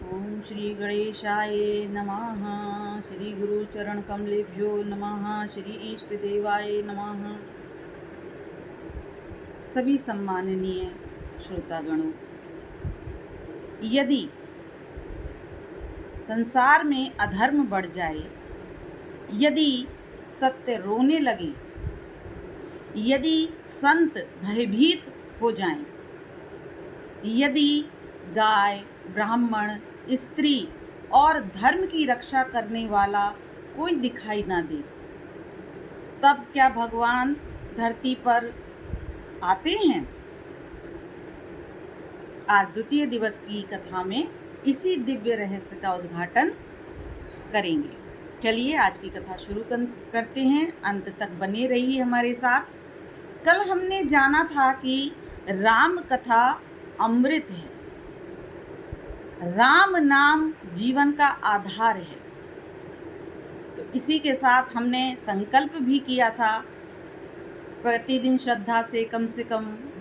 ओम श्री गणेशाय नमः। श्री गुरु चरण कमलेभ्यो नमः। श्री इष्ट देवाय नमः। सभी सम्माननीय श्रोतागणों, यदि संसार में अधर्म बढ़ जाए, यदि सत्य रोने लगे, यदि संत भयभीत हो जाएं, यदि गाय, ब्राह्मण, स्त्री और धर्म की रक्षा करने वाला कोई दिखाई ना दे, तब क्या भगवान धरती पर आते हैं? आज द्वितीय दिवस की कथा में इसी दिव्य रहस्य का उद्घाटन करेंगे। चलिए आज की कथा शुरू करते हैं। अंत तक बने रहिए हमारे साथ। कल हमने जाना था कि राम कथा अमृत है, राम नाम जीवन का आधार है। तो इसी के साथ हमने संकल्प भी किया था प्रतिदिन श्रद्धा से कम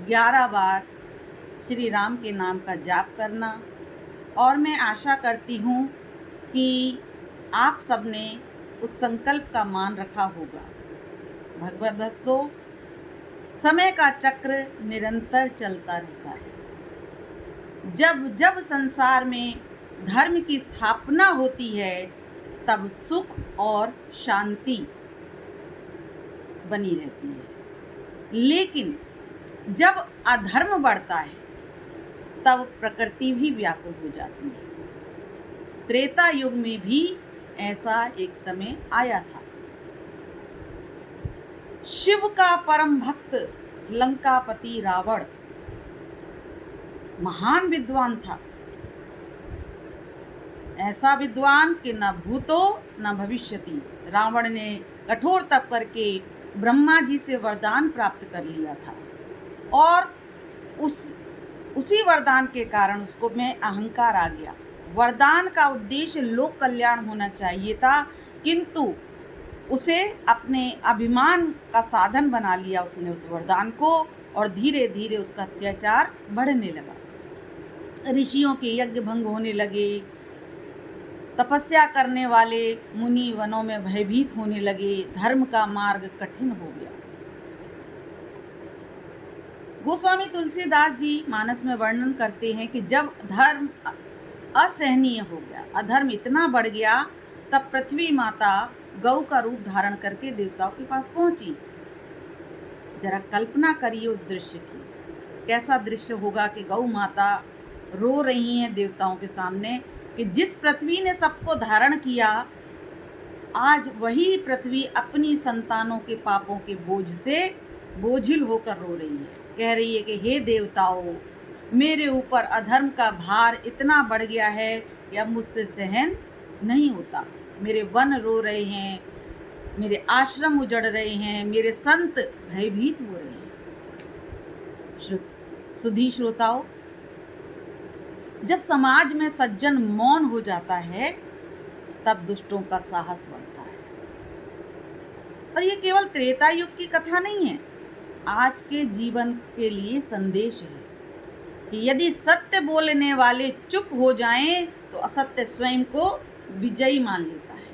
11 बार श्री राम के नाम का जाप करना। और मैं आशा करती हूँ कि आप सबने उस संकल्प का मान रखा होगा। भगवत भक्तों, समय का चक्र निरंतर चलता रहता है। जब जब संसार में धर्म की स्थापना होती है, तब सुख और शांति बनी रहती है। लेकिन जब अधर्म बढ़ता है, तब प्रकृति भी व्याकुल हो जाती है। त्रेता युग में भी ऐसा एक समय आया था। शिव का परम भक्त लंकापति रावण महान विद्वान था। ऐसा विद्वान कि न भूतो न भविष्यति। रावण ने कठोर तप करके ब्रह्मा जी से वरदान प्राप्त कर लिया था, और उसी वरदान के कारण उसको में अहंकार आ गया। वरदान का उद्देश्य लोक कल्याण होना चाहिए था, किंतु उसे अपने अभिमान का साधन बना लिया उसने उस वरदान को, और धीरे धीरे उसका अत्याचार बढ़ने लगा। ऋषियों के यज्ञ भंग होने लगे, तपस्या करने वाले मुनि वनों में भयभीत होने लगे, धर्म का मार्ग कठिन हो गया। गोस्वामी तुलसीदास जी मानस में वर्णन करते हैं कि जब धर्म असहनीय हो गया, अधर्म इतना बढ़ गया, तब पृथ्वी माता गौ का रूप धारण करके देवताओं के पास पहुंची। जरा कल्पना करिए उस दृश्य की। कैसा दृश्य होगा कि गौ माता रो रही हैं देवताओं के सामने कि जिस पृथ्वी ने सबको धारण किया, आज वही पृथ्वी अपनी संतानों के पापों के बोझ से बोझिल होकर रो रही है। कह रही है कि हे देवताओं, मेरे ऊपर अधर्म का भार इतना बढ़ गया है कि अब मुझसे सहन नहीं होता। मेरे वन रो रहे हैं, मेरे आश्रम उजड़ रहे हैं, मेरे संत भयभीत हो रहे हैं। सुधी श्रोताओं, जब समाज में सज्जन मौन हो जाता है, तब दुष्टों का साहस बढ़ता है। और ये केवल त्रेता युग की कथा नहीं है, आज के जीवन के लिए संदेश है कि यदि सत्य बोलने वाले चुप हो जाएं, तो असत्य स्वयं को विजयी मान लेता है।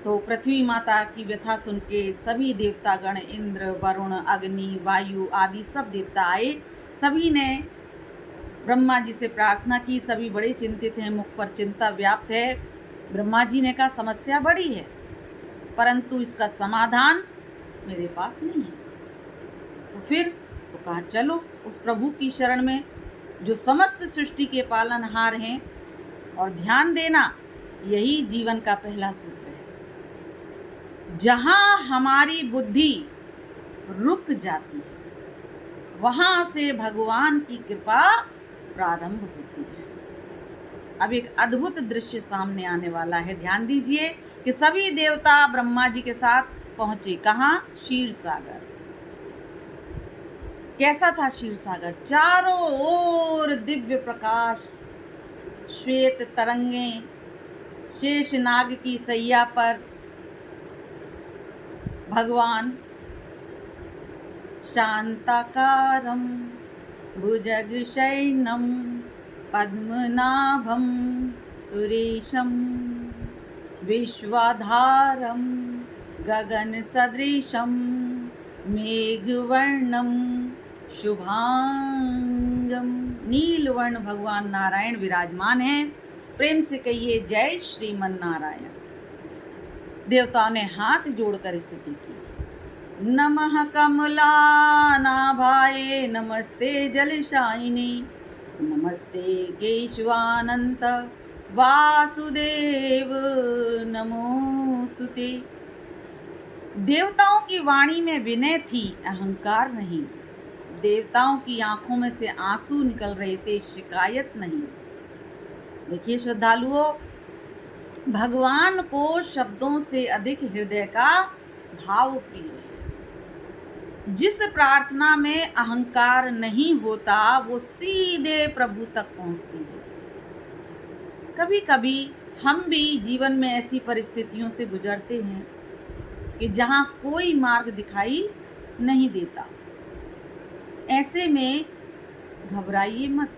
तो पृथ्वी माता की व्यथा सुन के सभी देवतागण, इंद्र, वरुण, अग्नि, वायु आदि सब देवता आए। सभी ने ब्रह्मा जी से प्रार्थना की। सभी बड़े चिंतित हैं, मुख पर चिंता व्याप्त है। ब्रह्मा जी ने कहा, समस्या बड़ी है, परंतु इसका समाधान मेरे पास नहीं है। तो फिर तो कहा, चलो उस प्रभु की शरण में जो समस्त सृष्टि के पालनहार हैं, और ध्यान देना, यही जीवन का पहला सूत्र है। जहाँ हमारी बुद्धि रुक जाती है, वहाँ से भगवान की कृपा प्रारंभ होती है। अब एक अद्भुत दृश्य सामने आने वाला है। ध्यान दीजिए कि सभी देवता ब्रह्मा जी के साथ पहुंचे। कहाँ? क्षीर सागर। कैसा था क्षीर सागर? चारों ओर दिव्य प्रकाश, श्वेत तरंगे, शेष नाग की सैया पर भगवान शांताकारम भुजगशयनं पद्मनाभं सुरेशं विश्वाधारं गगनसदृशं मेघवर्णं शुभांगं। नीलवर्ण भगवान नारायण विराजमान हैं। प्रेम से कहिए जय श्रीमन नारायण। देवताओं ने हाथ जोड़कर स्तुति की। नमः कमलानाभाये नमस्ते जलशायिने नमस्ते केशवानंत वासुदेव नमोस्तुते। देवताओं की वाणी में विनय थी, अहंकार नहीं। देवताओं की आंखों में से आंसू निकल रहे थे, शिकायत नहीं। देखिए श्रद्धालुओं, भगवान को शब्दों से अधिक हृदय का भाव प्रिय है। जिस प्रार्थना में अहंकार नहीं होता वो सीधे प्रभु तक पहुंचती है। कभी कभी हम भी जीवन में ऐसी परिस्थितियों से गुजरते हैं कि जहां कोई मार्ग दिखाई नहीं देता। ऐसे में घबराइए मत,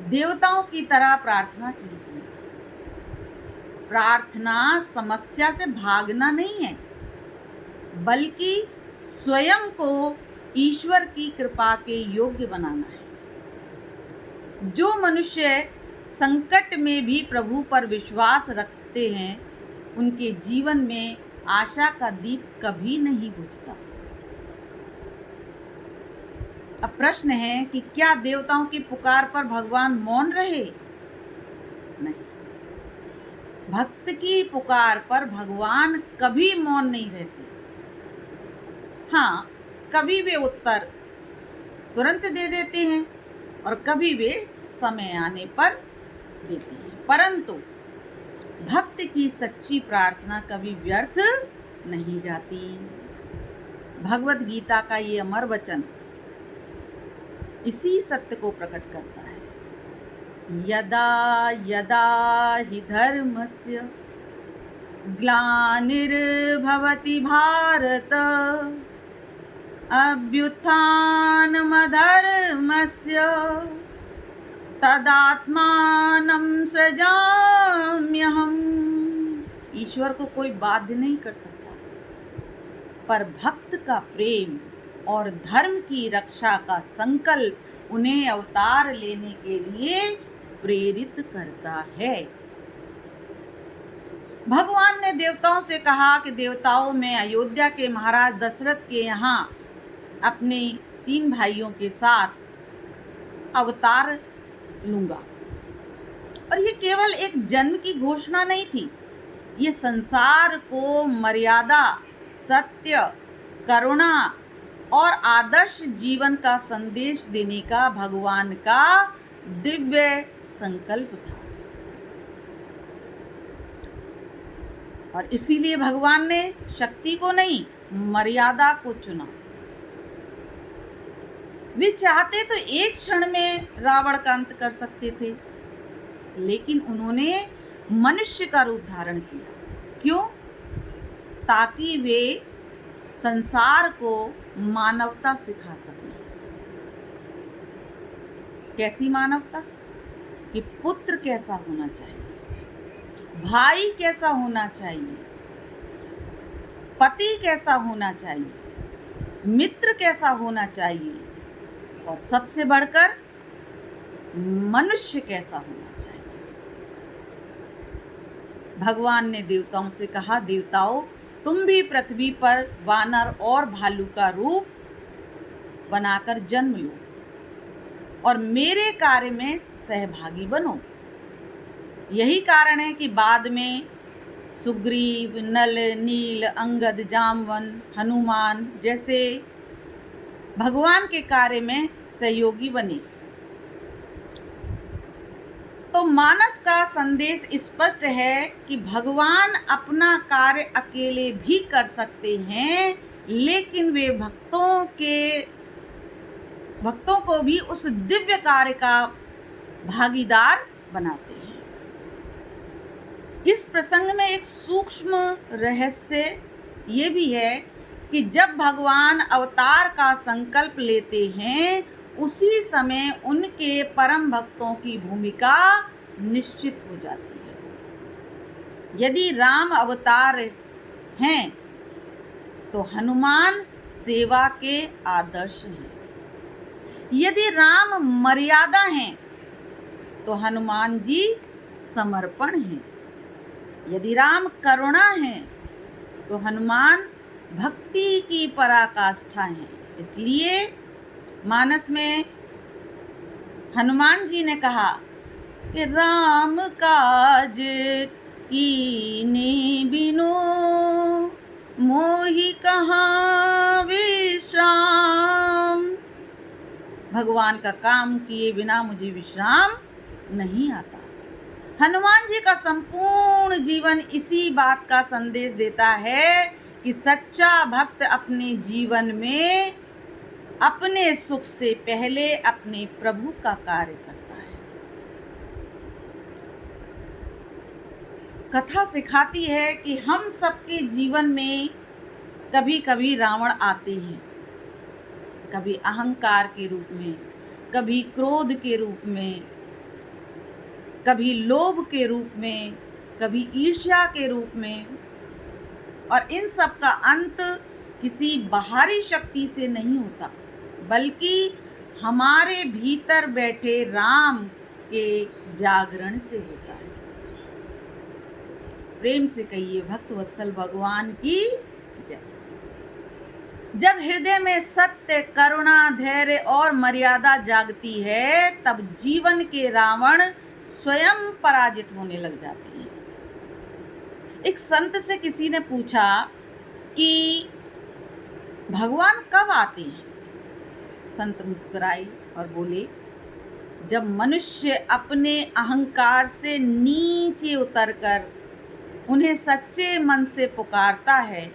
देवताओं की तरह प्रार्थना कीजिए। प्रार्थना समस्या से भागना नहीं है, बल्कि स्वयं को ईश्वर की कृपा के योग्य बनाना है। जो मनुष्य संकट में भी प्रभु पर विश्वास रखते हैं, उनके जीवन में आशा का दीप कभी नहीं बुझता। अब प्रश्न है कि क्या देवताओं की पुकार पर भगवान मौन रहे? नहीं, भक्त की पुकार पर भगवान कभी मौन नहीं रहते। हाँ, कभी वे उत्तर तुरंत दे देते हैं और कभी वे समय आने पर देते हैं, परंतु भक्त की सच्ची प्रार्थना कभी व्यर्थ नहीं जाती। भगवत गीता का ये अमर वचन इसी सत्य को प्रकट करता है। यदा यदा हि धर्मस्य ग्लानिर्भवति भारत अभ्युत्थानमधर्मस्य तदात्मानं सृजाम्यहम्। ईश्वर को कोई बाध्य नहीं कर सकता, पर भक्त का प्रेम और धर्म की रक्षा का संकल्प उन्हें अवतार लेने के लिए प्रेरित करता है। भगवान ने देवताओं से कहा कि देवताओं में अयोध्या के महाराज दशरथ के यहाँ अपने 3 भाइयों के साथ अवतार लूंगा। और ये केवल एक जन्म की घोषणा नहीं थी, ये संसार को मर्यादा, सत्य, करुणा और आदर्श जीवन का संदेश देने का भगवान का दिव्य संकल्प था। और इसीलिए भगवान ने शक्ति को नहीं, मर्यादा को चुना। वे चाहते तो एक क्षण में रावण का अंत कर सकते थे, लेकिन उन्होंने मनुष्य का रूप धारण किया। क्यों? ताकि वे संसार को मानवता सिखा सकें। कैसी मानवता? कि पुत्र कैसा होना चाहिए, भाई कैसा होना चाहिए, पति कैसा होना चाहिए, मित्र कैसा होना चाहिए, और सबसे बढ़कर मनुष्य कैसा होना चाहिए। भगवान ने देवताओं से कहा, देवताओं, तुम भी पृथ्वी पर वानर और भालू का रूप बनाकर जन्म लो और मेरे कार्य में सहभागी बनो। यही कारण है कि बाद में सुग्रीव, नल, नील, अंगद, जामवन, हनुमान जैसे भगवान के कार्य में सहयोगी बने। तो मानस का संदेश स्पष्ट है कि भगवान अपना कार्य अकेले भी कर सकते हैं, लेकिन वे भक्तों को भी उस दिव्य कार्य का भागीदार बनाते हैं। इस प्रसंग में एक सूक्ष्म रहस्य ये भी है कि जब भगवान अवतार का संकल्प लेते हैं उसी समय उनके परम भक्तों की भूमिका निश्चित हो जाती है। यदि राम अवतार हैं तो हनुमान सेवा के आदर्श हैं। यदि राम मर्यादा हैं तो हनुमान जी समर्पण हैं। यदि राम करुणा हैं तो हनुमान भक्ति की पराकाष्ठा हैं। इसलिए मानस में हनुमान जी ने कहा कि राम काज कीने बिनु मोहि कहाँ विश्राम। भगवान का काम किए बिना मुझे विश्राम नहीं आता। हनुमान जी का संपूर्ण जीवन इसी बात का संदेश देता है कि सच्चा भक्त अपने जीवन में अपने सुख से पहले अपने प्रभु का कार्य करता है। कथा सिखाती है कि हम सबके जीवन में कभी कभी रावण आते हैं, कभी अहंकार के रूप में, कभी क्रोध के रूप में, कभी लोभ के रूप में, कभी ईर्ष्या के रूप में। और इन सब का अंत किसी बाहरी शक्ति से नहीं होता, बल्कि हमारे भीतर बैठे राम के जागरण से होता है। प्रेम से कहिए भक्त वत्सल भगवान की जय। जब हृदय में सत्य, करुणा, धैर्य और मर्यादा जागती है तब जीवन के रावण स्वयं पराजित होने लग जाते हैं। एक संत से किसी ने पूछा कि भगवान कब आते हैं? संत मुस्कुराए और बोले, जब मनुष्य अपने अहंकार से नीचे उतरकर उन्हें सच्चे मन से पुकारता है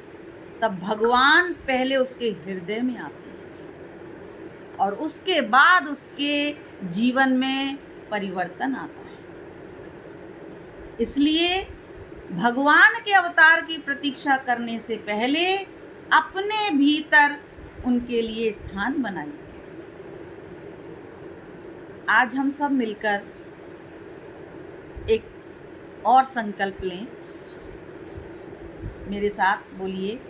तब भगवान पहले उसके हृदय में आते हैं और उसके बाद उसके जीवन में परिवर्तन आता है। इसलिए भगवान के अवतार की प्रतीक्षा करने से पहले अपने भीतर उनके लिए स्थान बनाइए। आज हम सब मिलकर एक और संकल्प लें। मेरे साथ बोलिए,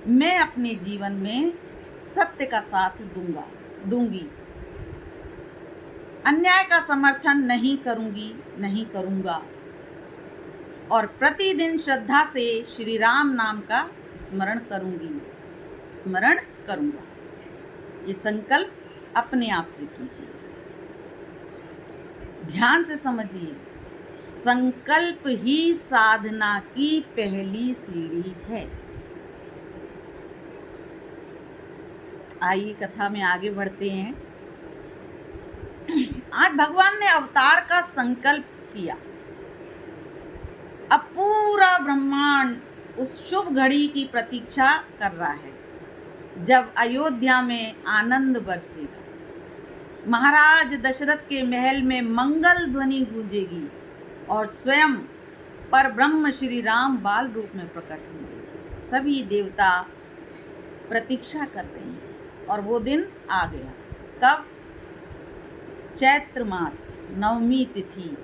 मैं अपने जीवन में सत्य का साथ दूंगी, अन्याय का समर्थन नहीं करूंगी, नहीं करूंगा, और प्रतिदिन श्रद्धा से श्री राम नाम का स्मरण करूंगा। ये संकल्प अपने आप से कीजिए, ध्यान से समझिए। संकल्प ही साधना की पहली सीढ़ी है। आइए कथा में आगे बढ़ते हैं। आज भगवान ने अवतार का संकल्प किया। अब पूरा ब्रह्मांड उस शुभ घड़ी की प्रतीक्षा कर रहा है जब अयोध्या में आनंद बरसेगा। महाराज दशरथ के महल में मंगल ध्वनि गूंजेगी और स्वयं पर ब्रह्म श्री राम बाल रूप में प्रकट होंगे। सभी देवता प्रतीक्षा कर रहे हैं और वो दिन आ गया। कब? चैत्र मास नवमी तिथि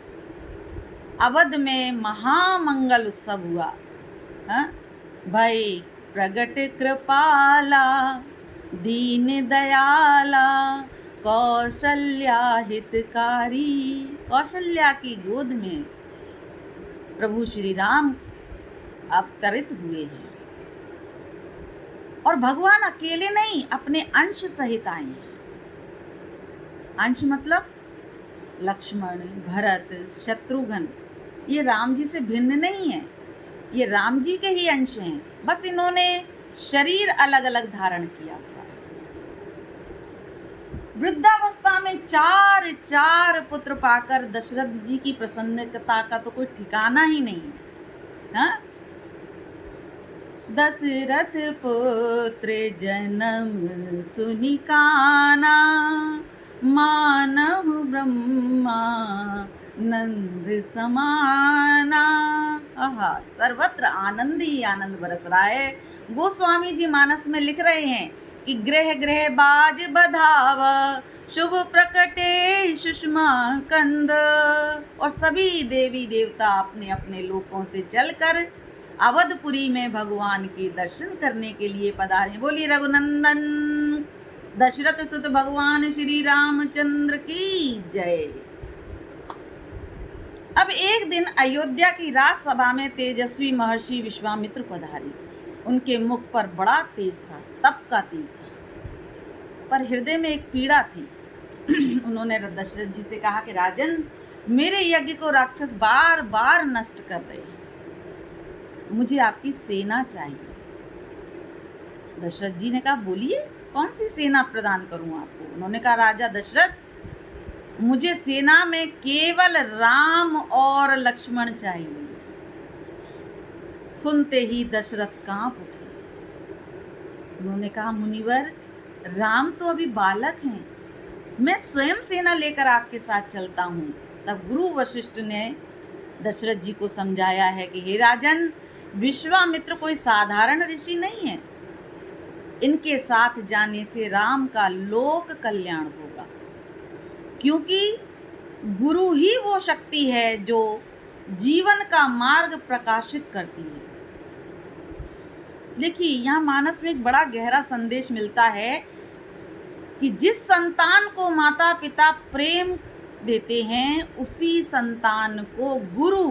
अवध में महामंगल उत्सव हुआ। भय प्रगट कृपाला दीन दयाला कौशल्या हितकारी। कौशल्या की गोद में प्रभु श्री राम अवतरित हुए हैं और भगवान अकेले नहीं, अपने अंश सहित आए हैं। अंश मतलब लक्ष्मण, भरत, शत्रुघ्न, ये राम जी से भिन्न नहीं है, ये राम जी के ही अंश हैं, बस इन्होंने शरीर अलग अलग धारण किया हुआ है। वृद्धावस्था में चार पुत्र पाकर दशरथ जी की प्रसन्नता का तो कोई ठिकाना ही नहीं है। हाँ? दशरथ पुत्र जन्म सुनि काना मानव ब्रह्मा नंद समाना। आहा, सर्वत्र आनंद ही आनंद बरस रहा है। गोस्वामी जी मानस में लिख रहे हैं कि ग्रह ग्रह बाज बधाव, शुभ प्रकटे सुषमा कंद। और सभी देवी देवता अपने अपने लोकों से चलकर अवधपुरी में भगवान के दर्शन करने के लिए पधारे। बोलिए रघुनंदन दशरथ सुत भगवान श्री रामचंद्र की जय। अब एक दिन अयोध्या की राजसभा में तेजस्वी महर्षि विश्वामित्र पधारे। उनके मुख पर बड़ा तेज था, तप का तेज था, पर हृदय में एक पीड़ा थी। उन्होंने दशरथ जी से कहा कि राजन, मेरे यज्ञ को राक्षस बार बार नष्ट कर रहे हैं, मुझे आपकी सेना चाहिए। दशरथ जी ने कहा, बोलिए कौन सी सेना प्रदान करूं आपको। उन्होंने कहा, राजा दशरथ, मुझे सेना में केवल राम और लक्ष्मण चाहिए। सुनते ही दशरथ कांप उठे। उन्होंने कहा, मुनिवर, राम तो अभी बालक हैं, मैं स्वयं सेना लेकर आपके साथ चलता हूँ। तब गुरु वशिष्ठ ने दशरथ जी को समझाया है कि हे राजन, विश्वामित्र कोई साधारण ऋषि नहीं है, इनके साथ जाने से राम का लोक कल्याण होगा, क्योंकि गुरु ही वो शक्ति है जो जीवन का मार्ग प्रकाशित करती है। देखिए, यहाँ मानस में एक बड़ा गहरा संदेश मिलता है कि जिस संतान को माता पिता प्रेम देते हैं, उसी संतान को गुरु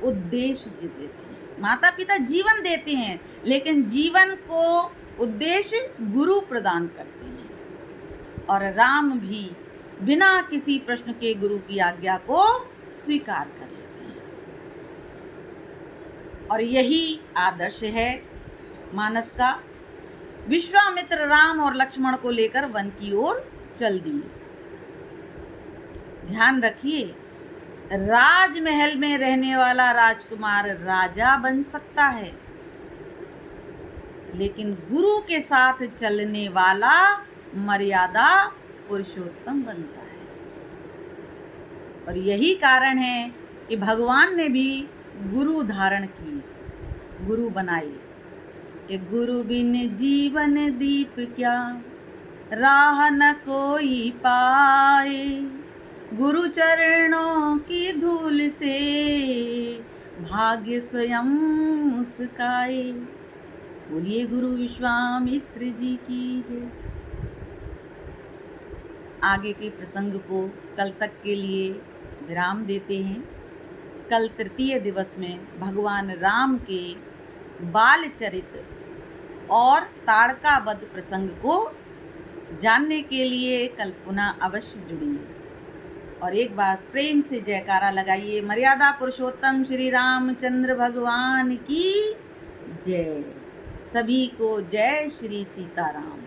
उद्देश्य देते हैं। माता पिता जीवन देते हैं, लेकिन जीवन को उद्देश्य गुरु प्रदान करते हैं। और राम भी बिना किसी प्रश्न के गुरु की आज्ञा को स्वीकार कर लेते हैं। और यही आदर्श है मानस का। विश्वामित्र राम और लक्ष्मण को लेकर वन की ओर चल दिए। ध्यान रखिए, राजमहल में रहने वाला राजकुमार राजा बन सकता है, लेकिन गुरु के साथ चलने वाला मर्यादा पुरुषोत्तम बनता है। और यही कारण है कि भगवान ने भी गुरु धारण की, गुरु बनाई कि गुरु बिन जीवन दीप क्या, राह न कोई पाए, गुरु चरणों की धूल से भाग्य स्वयं मुस्काए। बोलिए गुरु विश्वामित्र जी की जय। आगे के प्रसंग को कल तक के लिए विराम देते हैं। कल तृतीय दिवस में भगवान राम के बाल चरित्र और ताड़का वध प्रसंग को जानने के लिए कल पुनः अवश्य जुड़िए और एक बार प्रेम से जयकारा लगाइए। मर्यादा पुरुषोत्तम श्री रामचंद्र भगवान की जय। सभी को जय श्री सीताराम।